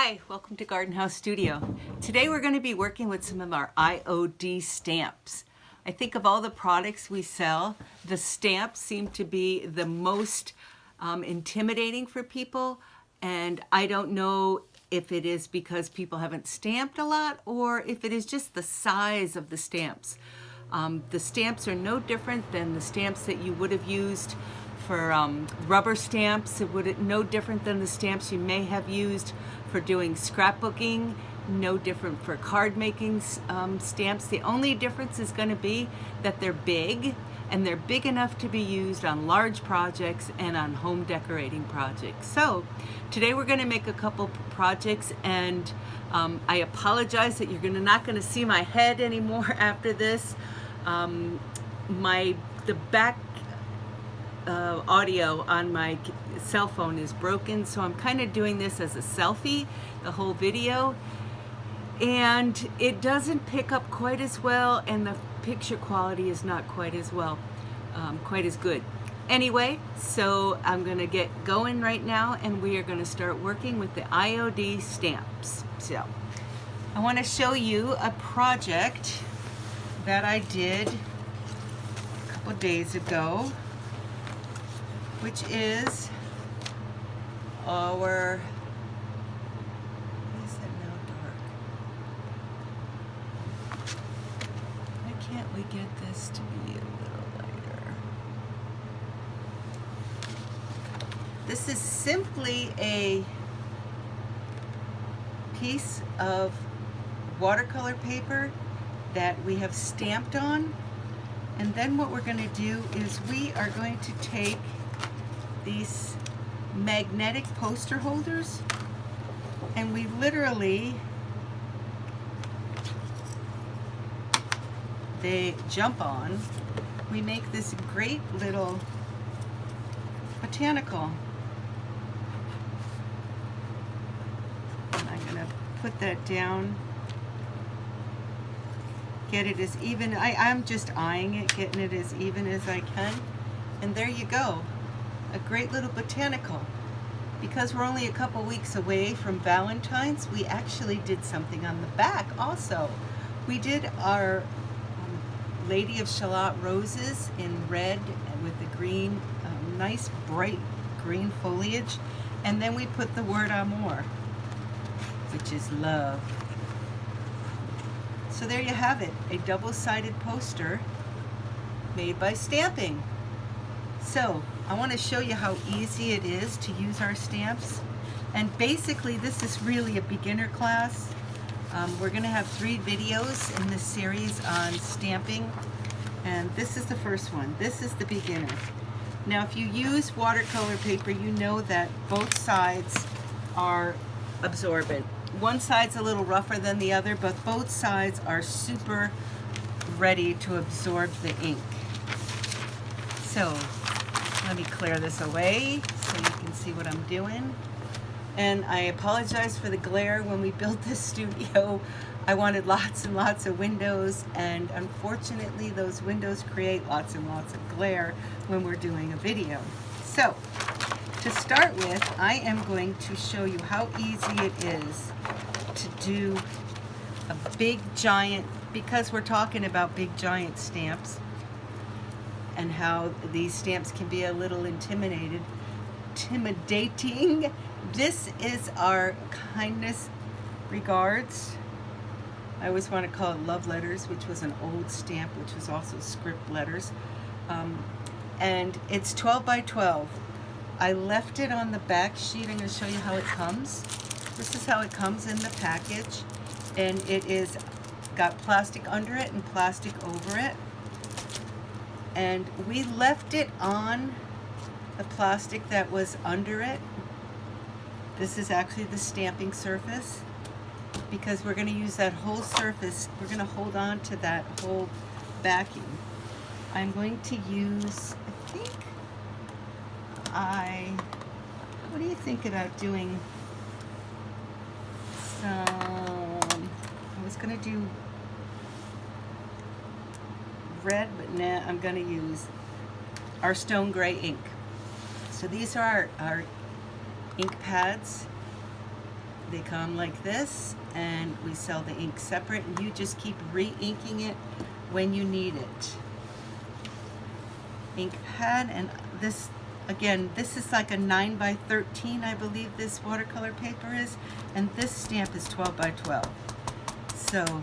Hi, welcome to Garden House Studio. Today we're going to be working with some of our IOD stamps. I think of all the products we sell, the stamps seem to be the most intimidating for people, and I don't know if it is because people haven't stamped a lot or if it is just the size of the stamps. The stamps are no different than the stamps that you would have used for rubber stamps. It would no different than the stamps you may have used for doing scrapbooking, no different for card making stamps. The only difference is going to be that they're big, and they're big enough to be used on large projects and on home decorating projects. So today we're going to make a couple projects, and I apologize that you're not going to see my head anymore after this. The back audio on my cell phone is broken, so I'm kind of doing this as a selfie, the whole video, and it doesn't pick up quite as well, and the picture quality is not quite as well, quite as good. Anyway, so I'm gonna get going right now, and we are going to start working with the IOD stamps. So I want to show you a project that I did a couple days ago, which is our, is it now dark? Why can't we get this to be a little lighter? This is simply a piece of watercolor paper that we have stamped on, and then what we're going to do is we are going to take these magnetic poster holders, and we literally, they jump on. We make this great little botanical. And I'm going to put that down, get it as even. I'm just eyeing it, getting it as even as I can, and there you go. A great little botanical. Because we're only a couple weeks away from Valentine's, we actually did something on the back also. We did our Lady of Shalott roses in red with the green, nice bright green foliage, and then we put the word amour, which is love. So there you have it, a double-sided poster made by stamping. So I want to show you how easy it is to use our stamps, and basically this is really a beginner class. We're going to have 3 videos in this series on stamping, and this is the first one. This is the beginner. Now if you use watercolor paper, you know that both sides are absorbent. One side's a little rougher than the other, but both sides are super ready to absorb the ink. So let me clear this away so you can see what I'm doing. And I apologize for the glare. When we built this studio, I wanted lots and lots of windows, and unfortunately those windows create lots and lots of glare when we're doing a video. So to start with, I am going to show you how easy it is to do a big giant, because we're talking about big giant stamps, and how these stamps can be a little intimidating. This is our kindness regards. I always want to call it love letters, which was an old stamp, which was also script letters. And it's 12 by 12. I left it on the back sheet. I'm going to show you how it comes. This is how it comes in the package, and it is got plastic under it and plastic over it. And we left it on the plastic that was under it. This is actually the stamping surface, because we're going to use that whole surface. We're going to hold on to that whole backing. I'm going to use, what do you think about doing some, I was going to do red, but nah, I'm going to use our stone gray ink. So these are our ink pads, They come like this, and we sell the ink separate, and you just keep re-inking it when you need it. Ink pad, and this, again, this is like a 9 by 13, I believe this watercolor paper is, and this stamp is 12 by 12. So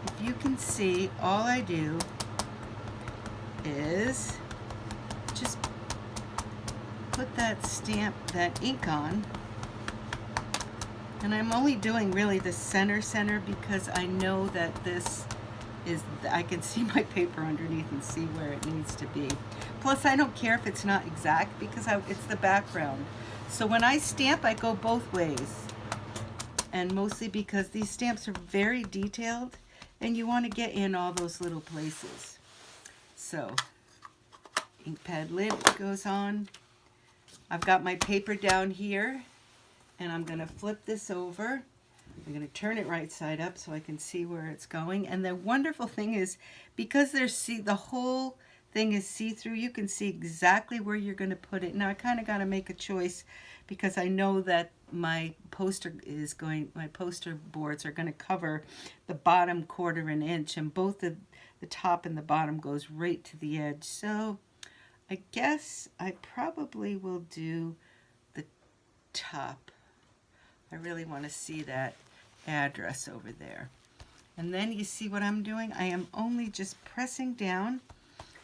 if you can see, all I do is just put that stamp, that ink on, and I'm only doing really the center because I know that this is, I can see my paper underneath and see where it needs to be. Plus, I don't care if it's not exact because it's the background. So when I stamp, I go both ways. And mostly because these stamps are very detailed and you want to get in all those little places. So, ink pad lid goes on. I've got my paper down here, and I'm going to flip this over. I'm going to turn it right side up so I can see where it's going. And the wonderful thing is, because the whole thing is see-through, you can see exactly where you're going to put it. Now I kind of got to make a choice because I know that my poster boards are going to cover the bottom 1/4 inch, and both the top and the bottom goes right to the edge. So I guess I probably will do the top. I really want to see that address over there. And then you see what I'm doing? I am only just pressing down.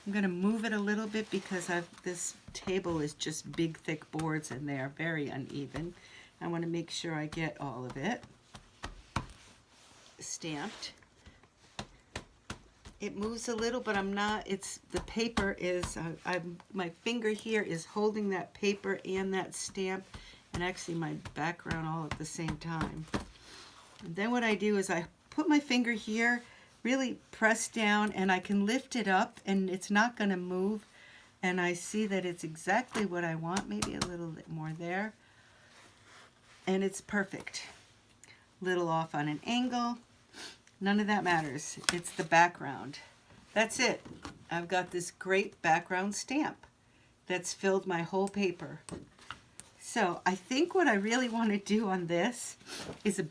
I'm going to move it a little bit because this table is just big, thick boards and they are very uneven. I want to make sure I get all of it stamped. It moves a little, but I'm not, the paper is, my finger here is holding that paper and that stamp, and actually my background all at the same time. And then what I do is I put my finger here, really press down, and I can lift it up and it's not going to move, and I see that it's exactly what I want, maybe a little bit more there, and it's perfect. Little off on an angle, none of that matters. It's the background. That's it. I've got this great background stamp that's filled my whole paper. So I think what I really want to do on this is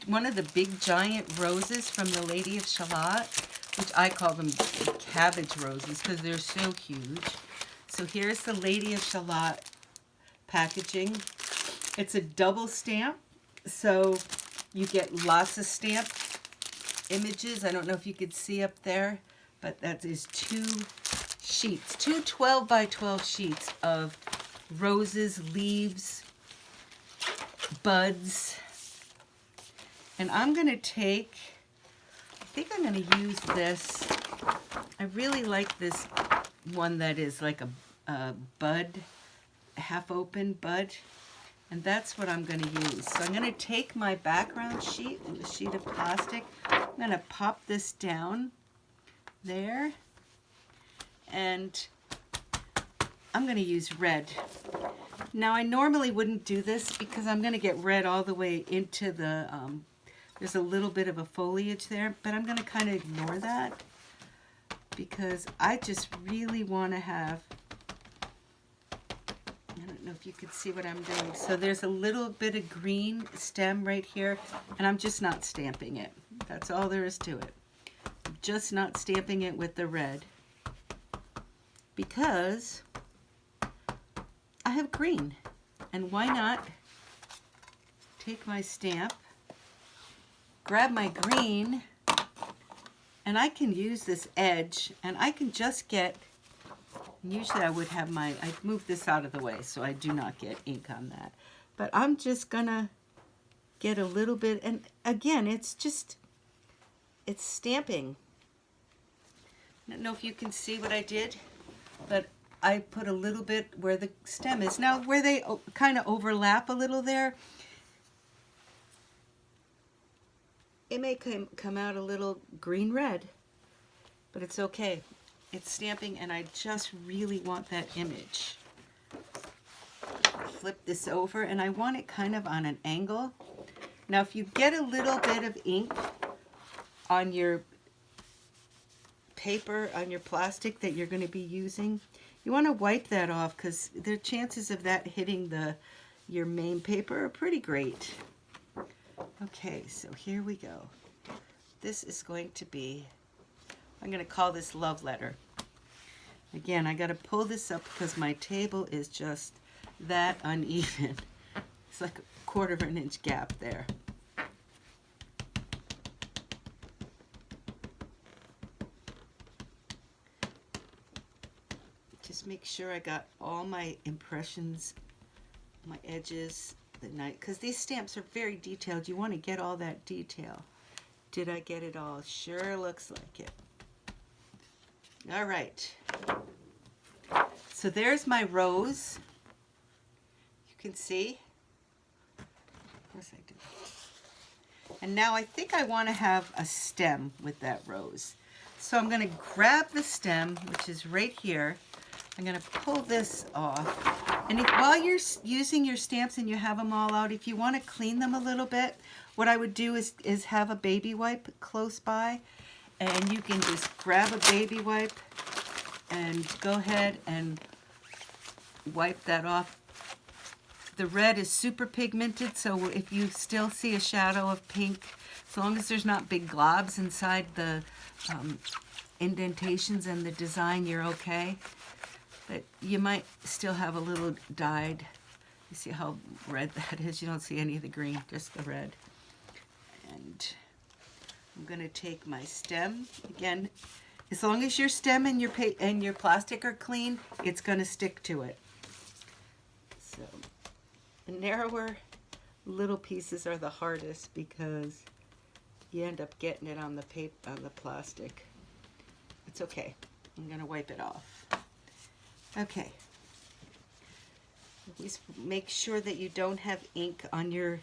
one of the big giant roses from the Lady of Shalott, which I call them cabbage roses because they're so huge. So here's the Lady of Shalott packaging. It's a double stamp, so you get lots of stamp images. I don't know if you could see up there, but that is 2 sheets, 2 12 by 12 sheets of roses, leaves, buds. And I'm going to take, I think I'm going to use this. I really like this one that is like a bud, half open bud. And that's what I'm going to use. So I'm going to take my background sheet, a sheet of plastic. I'm going to pop this down there. And I'm going to use red. Now I normally wouldn't do this because I'm going to get red all the way into the, there's a little bit of a foliage there, but I'm going to kind of ignore that because I just really want to have, I don't know if you could see what I'm doing. So there's a little bit of green stem right here, and I'm just not stamping it. That's all there is to it. I'm just not stamping it with the red because I have green, and why not take my stamp, grab my green, and I can use this edge, and I can just get, usually I would have I move this out of the way so I do not get ink on that, but I'm just gonna get a little bit, and again, it's stamping. I don't know if you can see what I did, but I put a little bit where the stem is. Now, where they kind of overlap a little there, it may come out a little green-red, but it's okay. It's stamping, and I just really want that image. Flip this over, and I want it kind of on an angle. Now, if you get a little bit of ink on your paper, on your plastic that you're going to be using, you want to wipe that off because the chances of that hitting your main paper are pretty great. Okay, so here we go. This is going to be, I'm going to call this love letter. Again, I got to pull this up because my table is just that uneven. It's like a 1/4 of an inch gap there. Just make sure I got all my impressions, my edges, the night, because these stamps are very detailed. You want to get all that detail. Did I get it all? Sure looks like it. All right. So there's my rose. You can see. Of course I do. And now I think I want to have a stem with that rose. So I'm going to grab the stem, which is right here. I'm going to pull this off. And while you're using your stamps and you have them all out, if you want to clean them a little bit, what I would do is have a baby wipe close by. And you can just grab a baby wipe and go ahead and wipe that off. The red is super pigmented, so if you still see a shadow of pink, as long as there's not big globs inside the indentations and the design, you're okay. But you might still have a little dyed. You see how red that is? You don't see any of the green, just the red. And I'm going to take my stem. Again, as long as your stem and your plastic are clean, it's going to stick to it. So the narrower little pieces are the hardest because you end up getting it on the paper, on the plastic. It's okay. I'm going to wipe it off. Okay. Always make sure that you don't have ink on your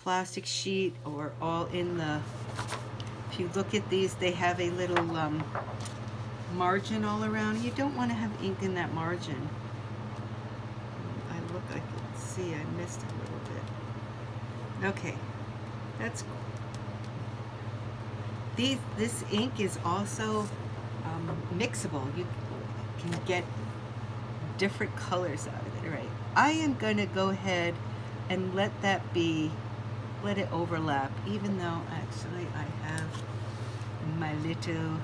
plastic sheet or all in the, if you look at these, they have a little margin all around. You don't want to have ink in that margin. I can see I missed a little bit. Okay, that's cool. This ink is also mixable. You can get different colors out of it, right? I am going to go ahead and let it overlap, even though actually I have my little,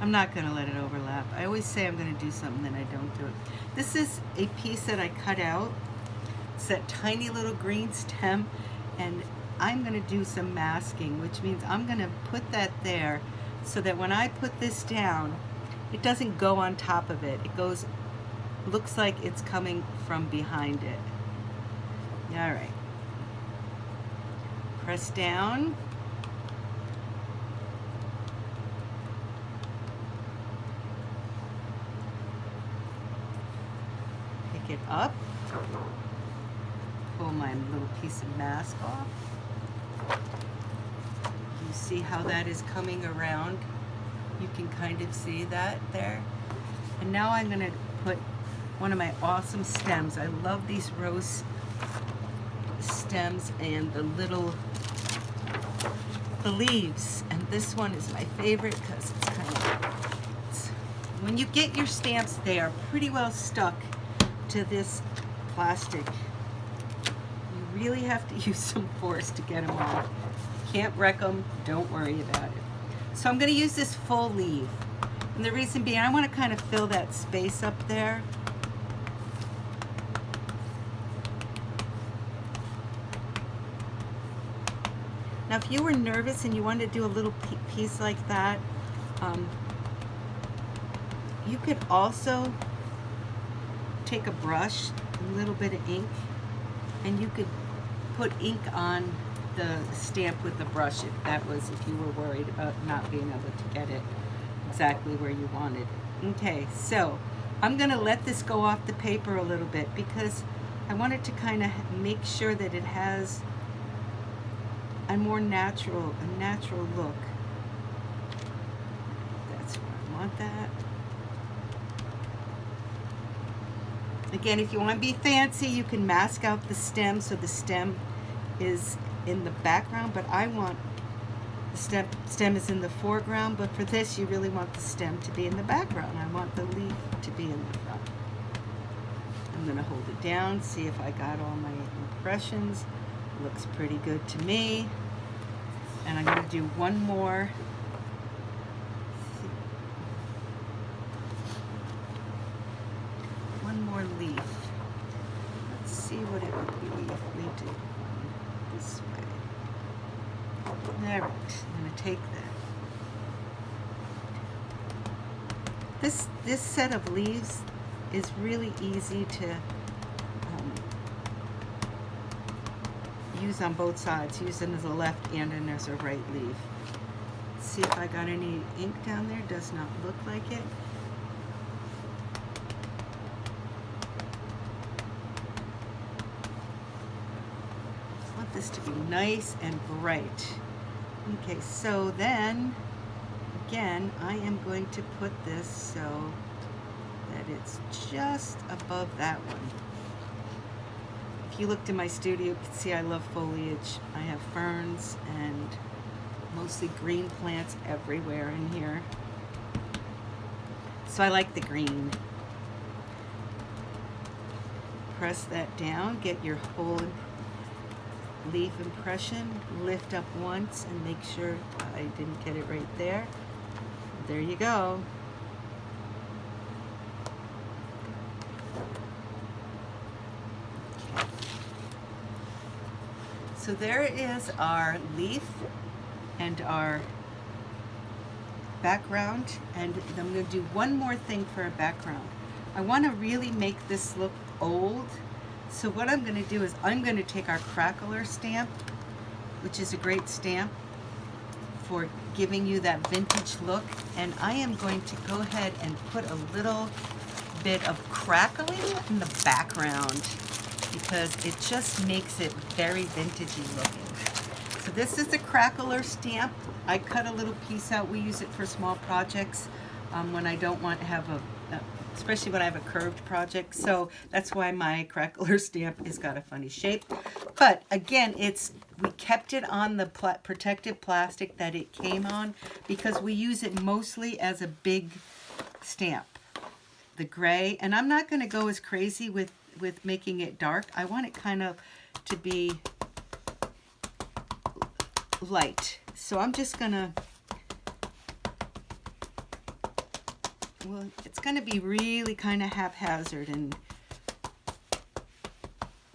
I'm not going to let it overlap. I always say I'm going to do something, then I don't do it. This is a piece that I cut out. It's that tiny little green stem, and I'm going to do some masking, which means I'm going to put that there so that when I put this down, it doesn't go on top of it. It goes, looks like it's coming from behind it. All right. Press down. Pick it up. Pull my little piece of mask off. You see how that is coming around? You can kind of see that there. And now I'm going to put one of my awesome stems. I love these rose stems and the leaves. And this one is my favorite because it's kind of, when you get your stamps, they are pretty well stuck to this plastic. You really have to use some force to get them off. Can't wreck them, don't worry about it. So I'm going to use this full leaf. And the reason being, I want to kind of fill that space up there. Now if you were nervous and you wanted to do a little piece like that, you could also take a brush, a little bit of ink, and you could put ink on the stamp with the brush if you were worried about not being able to get it exactly where you wanted it. Okay, so I'm going to let this go off the paper a little bit because I want it to kind of make sure that it has a more natural look. That's where I want that. Again, if you want to be fancy, you can mask out the stem so the stem is in the background, but I want the stem is in the foreground, but for this you really want the stem to be in the background. I want the leaf to be in the front. I'm going to hold it down, see if I got all my impressions. Looks pretty good to me. And I'm going to do one more. One more leaf. Let's see what it would be if we did one this way. All right, I'm going to take that. This set of leaves is really easy to use on both sides. Use them as a left and as a right leaf. Let's see if I got any ink down there. Does not look like it. I want this to be nice and bright. Okay, so then again, I am going to put this so that it's just above that one. If you looked in my studio, you can see I love foliage. I have ferns and mostly green plants everywhere in here. So I like the green. Press that down, get your whole leaf impression, lift up once and make sure I didn't get it right there. There you go. So there is our leaf and our background, and I'm going to do one more thing for a background. I want to really make this look old, so what I'm going to do is I'm going to take our crackler stamp, which is a great stamp for giving you that vintage look, and I am going to go ahead and put a little bit of crackling in the background because it just makes it very vintagey looking. So this is the crackler stamp. I cut a little piece out. We use it for small projects when I don't want to have especially when I have a curved project. So that's why my crackler stamp has got a funny shape. But again, we kept it on the protective plastic that it came on because we use it mostly as a big stamp, the gray. And I'm not going to go as crazy with making it dark. I want it kind of to be light. So I'm just going to, well, it's going to be really kind of haphazard. And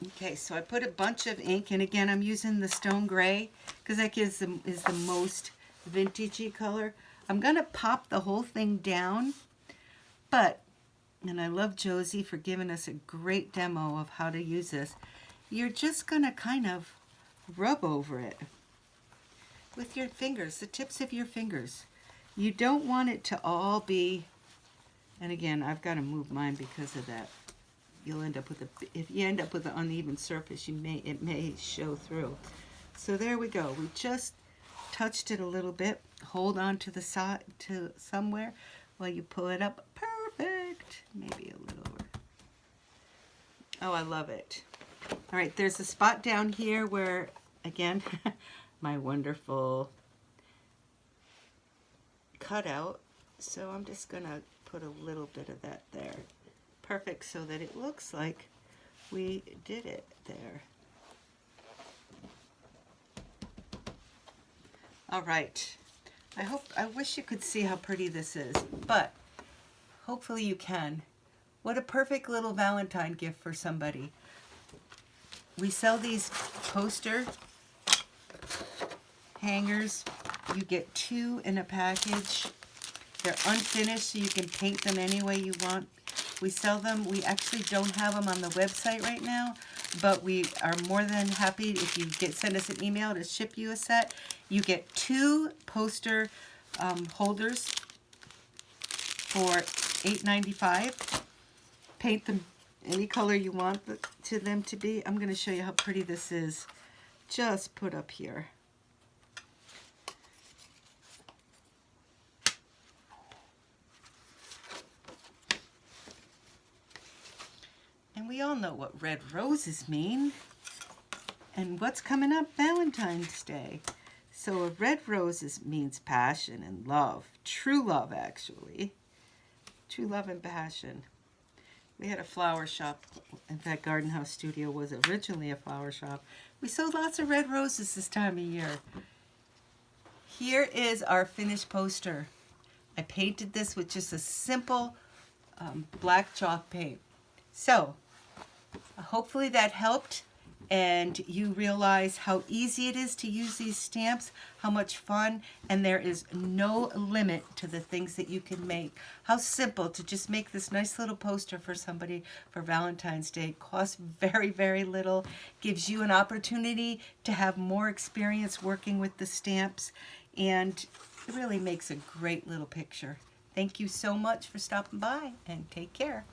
okay, so I put a bunch of ink, and again, I'm using the stone gray because that is the most vintagey color. I'm going to pop the whole thing down, and I love Josie for giving us a great demo of how to use this. You're just going to kind of rub over it with your fingers, the tips of your fingers. You don't want it to all be, and again, I've got to move mine because of that. You'll end up with if you end up with an uneven surface, it may show through. So there we go. We just touched it a little bit. Hold on to the side to somewhere while you pull it up. Perfect. Maybe a little over. Oh, I love it. All right, there's a spot down here where, again, my wonderful cutout. So I'm just gonna put a little bit of that there. Perfect, so that it looks like we did it there. All right. I wish you could see how pretty this is, but hopefully you can. What a perfect little Valentine gift for somebody. We sell these poster hangers. You get 2 in a package. They're unfinished, so you can paint them any way you want. We sell them. We actually don't have them on the website right now, but we are more than happy if you send us an email to ship you a set. You get 2 poster holders for $8.95. Paint them any color you want them to be. I'm going to show you how pretty this is. Just put up here. And we all know what red roses mean. And what's coming up? Valentine's Day. So a red rose means passion and love. True love, actually. True love and passion. We had a flower shop. In fact, Garden House Studio was originally a flower shop. We sold lots of red roses this time of year. Here is our finished poster. I painted this with just a simple black chalk paint. So, hopefully that helped and you realize how easy it is to use these stamps, how much fun, and there is no limit to the things that you can make. How simple to just make this nice little poster for somebody for Valentine's Day. It costs very, very little, gives you an opportunity to have more experience working with the stamps, and it really makes a great little picture. Thank you so much for stopping by, and take care.